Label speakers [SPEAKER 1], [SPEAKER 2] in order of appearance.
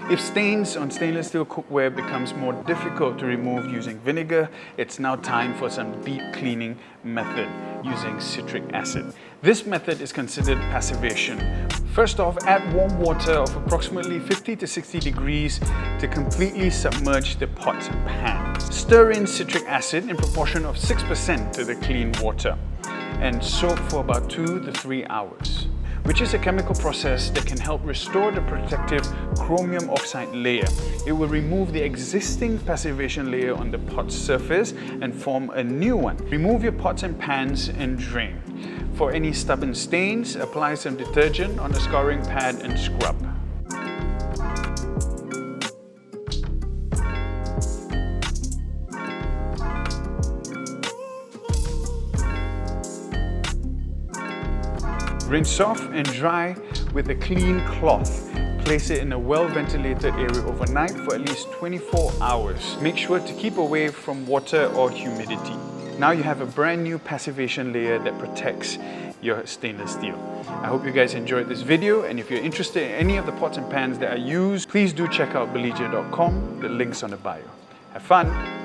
[SPEAKER 1] If stains on stainless steel cookware becomes more difficult to remove using vinegar, it's now time for some deep cleaning method using citric acid. This method is considered passivation. First off, add warm water of approximately 50 to 60 degrees to completely submerge the pots and pans. Stir in citric acid in proportion of 6% to the clean water and soak for about 2 to 3 hours, which is a chemical process that can help restore the protective chromium oxide layer. It will remove the existing passivation layer on the pot's surface and form a new one. Remove your pots and pans and drain. For any stubborn stains, apply some detergent on a scouring pad and scrub. Rinse off and dry with a clean cloth. Place it in a well-ventilated area overnight for at least 24 hours. Make sure to keep away from water or humidity. Now you have a brand new passivation layer that protects your stainless steel. I hope you guys enjoyed this video, and if you're interested in any of the pots and pans that I use, please do check out 𝘕𝘰𝘵𝘦𝘴.com. The link's on the bio. Have fun!